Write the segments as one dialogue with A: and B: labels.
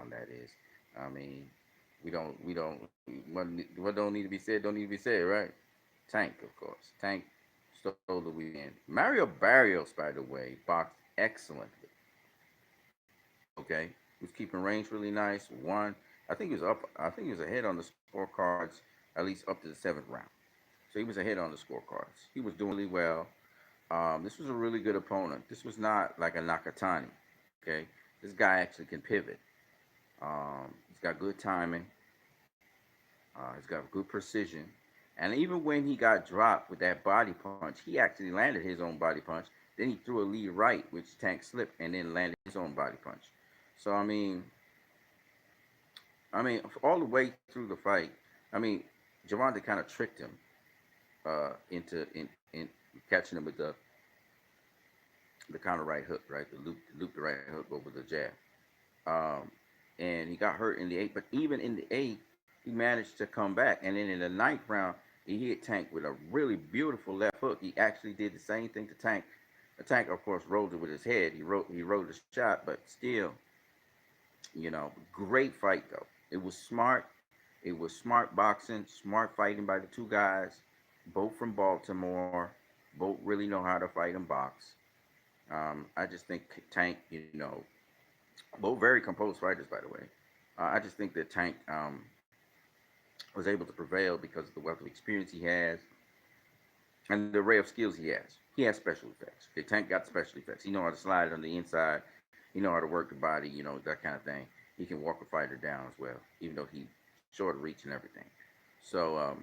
A: on that is. I mean, we don't what don't need to be said don't need to be said, right? Tank, of course. Tank stole the weekend. Mario Barrios, by the way, boxed excellently. Okay, he was keeping range really nice. One, I think he was up. I think he was ahead on the scorecards at least up to the seventh round. So he was ahead on the scorecards. He was doing really well. This was a really good opponent. This was not like a Nakatani. Okay, this guy actually can pivot. He's got good timing. He's got good precision. And even when he got dropped with that body punch, he actually landed his own body punch. Then he threw a lead right, which Tank slipped, and then landed his own body punch. So I mean, all the way through the fight, I mean, Javante kind of tricked him into in catching him with the counter right hook, right, the loop the right hook over the jab. Um, and he got hurt in the eighth. But even in the eighth, he managed to come back. And then in the ninth round, he hit Tank with a really beautiful left hook. He actually did the same thing to Tank. The Tank, of course, rolled it with his head. He rode the shot, but still, great fight though. It was smart. It was smart boxing, smart fighting by the two guys, both from Baltimore. Both really know how to fight and box. I just think Tank, both very composed fighters, by the way. I just think that Tank was able to prevail because of the wealth of experience he has and the array of skills he has. He has special effects. The Tank got special effects. He know how to slide on the inside. He know how to work the body. That kind of thing. He can walk a fighter down as well, even though he short of reach and everything. So,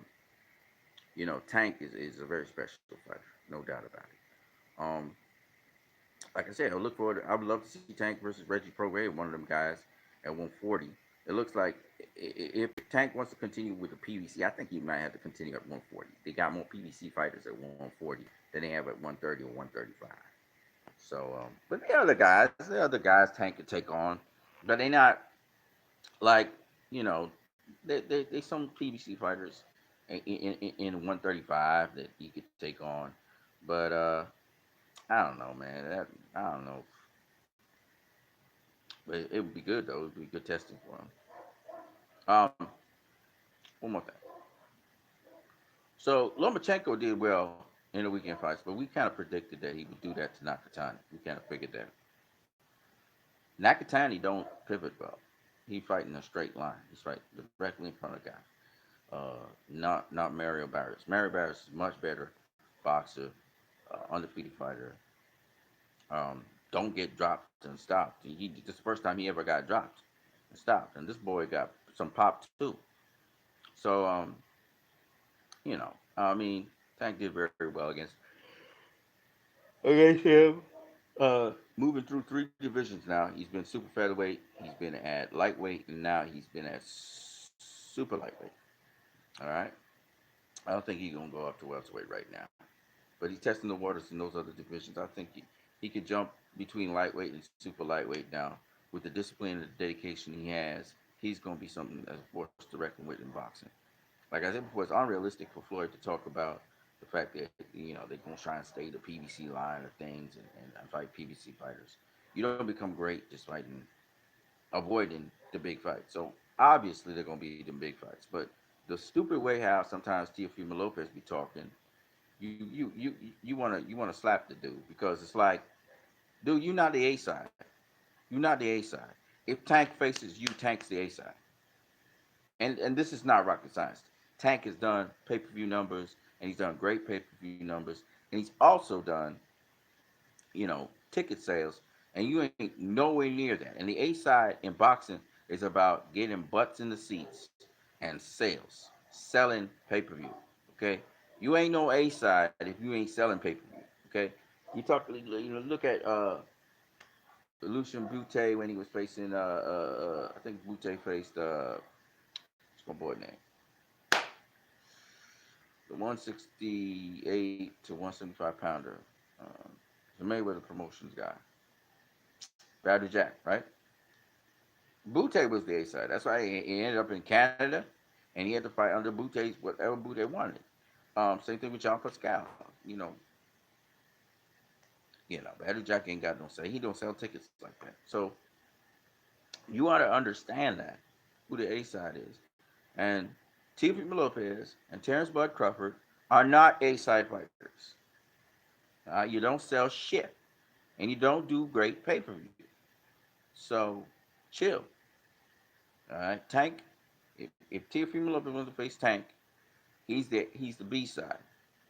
A: Tank is a very special fighter, no doubt about it. Like I said, I look forward. I would love to see Tank versus Reggie Prograis, one of them guys at 140. It looks like if Tank wants to continue with the PBC, I think he might have to continue at 140. They got more PBC fighters at 140 than they have at 130 or 135. So, but the other guys Tank could take on, but they not like you know, they some PBC fighters in 135 that he could take on, but I don't know, man. I don't know, but it would be good though. It would be good testing for him. One more thing. So Lomachenko did well in the weekend fights, but we kind of predicted that he would do that to Nakatani. We kind of figured that. Nakatani don't pivot well. He fight in a straight line. He's right directly in front of the guy. Not Mario Barrios. Mario Barrios is much better boxer, undefeated fighter. Don't get dropped and stopped. This is the first time he ever got dropped and stopped, and this boy got some pop too. So I mean, Tank did very well against him. Moving through three divisions now. He's been super featherweight. He's been at lightweight, and now he's been at super lightweight. All right. I don't think he's gonna go up to welterweight right now, but he's testing the waters in those other divisions. I think he could jump between lightweight and super lightweight now with the discipline and the dedication he has. He's gonna be something that's a force to reckon with in boxing. Like I said before, it's unrealistic for Floyd to talk about the fact that they're gonna try and stay the PBC line of things and fight PBC fighters. You don't become great just fighting, avoiding the big fights. So obviously they're gonna be the big fights. But the stupid way how sometimes Teofimo Lopez be talking, you wanna slap the dude because it's like, dude, you're not the A side. You're not the A side. If Tank faces you, Tank's the A side. And this is not rocket science. Tank has done pay per view numbers, and he's done great pay per view numbers, and he's also done ticket sales, and you ain't nowhere near that. And the A side in boxing is about getting butts in the seats and sales, selling pay per view. Okay, you ain't no A side if you ain't selling pay per view. Okay, look at Lucian Butte when he was facing I think Butte faced what's my boy name, the 168 to 175 pounder, um, the Mayweather Promotions guy, Badger Jack, right? Butte was the A side. That's why he ended up in Canada, and he had to fight under Butte's whatever Butte wanted. Same thing with John Pascal. Badger Jack ain't got no say. He don't sell tickets like that. So You ought to understand that who the A side is. And Teofimo Lopez and Terrence Bud Crawford are not A side fighters. You don't sell shit, and you don't do great pay per view. So chill. All right, Tank. If Teofimo Lopez wants to face Tank, he's the B side.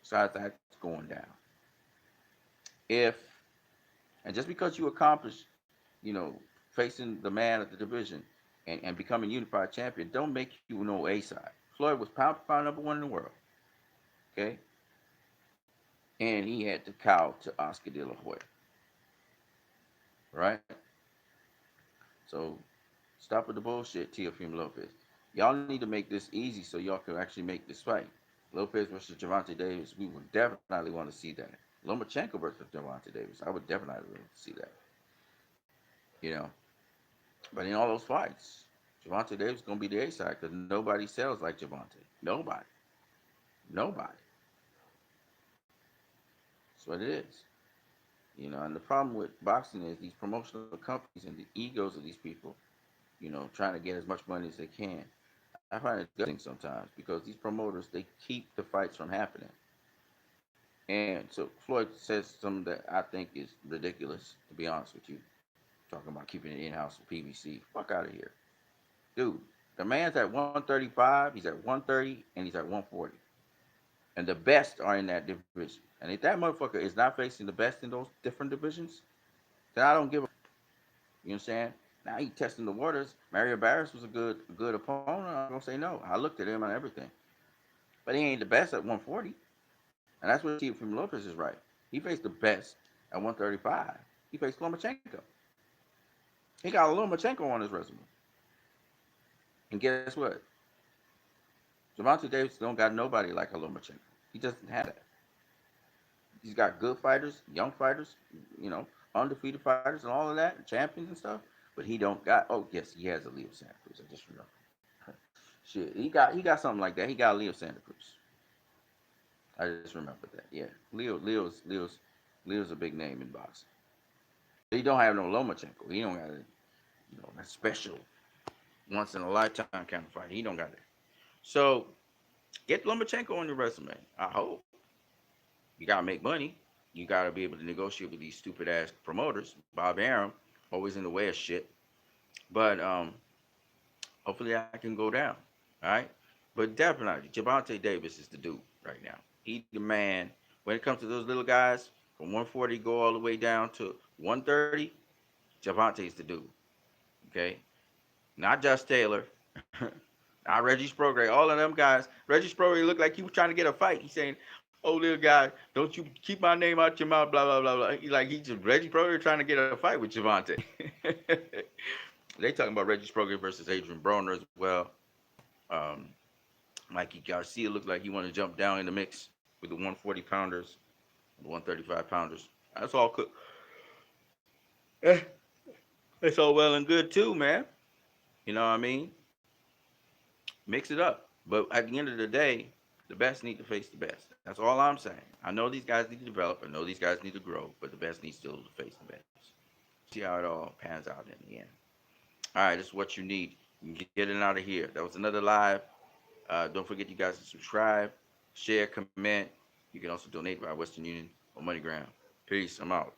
A: Besides that's going down. If and just because you accomplish, you know, facing the man of the division and becoming unified champion, don't make you no A side. Floyd was pound for pound number one in the world. Okay, and he had to cow to Oscar De La Hoya. Right. So stop with the bullshit, Teofimo Lopez. Y'all need to make this easy so y'all can actually make this fight. Lopez versus Gervonta Davis, we would definitely want to see that. Lomachenko versus Gervonta Davis, I would definitely want to see that. You know, but in all those fights, Gervonta Davis is gonna be the A side because nobody sells like Gervonta. Nobody, nobody. That's what it is. You know, and the problem with boxing is these promotional companies and the egos of these people. You know, trying to get as much money as they can. I find it disgusting sometimes because these promoters they keep the fights from happening. And so Floyd says something that I think is ridiculous, to be honest with you. Talking about keeping it in house with PBC. Fuck out of here. Dude, the man's at 135, he's at 130, and he's at 140. And the best are in that division. And if that motherfucker is not facing the best in those different divisions, then I don't give a. You understand? Now he testing the waters. Mario Barris was a good opponent. I'm gonna say no. I looked at him and everything. But he ain't the best at 140. And that's what Teofimo Lopez is right. He faced the best at 135. He faced Lomachenko. He got a Lomachenko on his resume. And guess what? Gervonta Davis don't got nobody like a Lomachenko. He doesn't have that. He's got good fighters, young fighters, you know, undefeated fighters and all of that, champions and stuff. But he don't got. Oh yes, he has a Leo Santa Cruz. I just remember. Shit, he got something like that. He got Leo Santa Cruz. I just remembered that. Yeah, Leo's a big name in boxing. He don't have no Lomachenko. He don't got a, that special once in a lifetime kind of fight. He don't got it. So get Lomachenko on your resume. I hope you gotta make money. You gotta be able to negotiate with these stupid ass promoters. Bob Arum always in the way of shit. But hopefully I can go down. All right. But definitely, Gervonta Davis is the dude right now. He the man. When it comes to those little guys, from 140 go all the way down to 130, Gervonta's the dude. Okay, not Just Taylor, not Reggie Sprogray. All of them guys. Reggie Sprogray looked like he was trying to get a fight. He's saying, "Oh, little guy, don't you keep my name out your mouth." Blah blah blah blah. He just Reggie Sprogray trying to get a fight with Gervonta. They talking about Reggie Sprogray versus Adrian Broner as well. Um, Mikey Garcia looked like he wanted to jump down in the mix with the 140 pounders, the 135 pounders. That's all cool. Eh, it's all well and good too, man. You know what I mean? Mix it up. But at the end of the day, the best need to face the best. That's all I'm saying. I know these guys need to develop. I know these guys need to grow, but the best needs still to face the best. See how it all pans out in the end. All right, this is what you need. You can get it out of here. That was another live. Don't forget, you guys, to subscribe, share, comment. You can also donate by Western Union or MoneyGram. Peace. I'm out.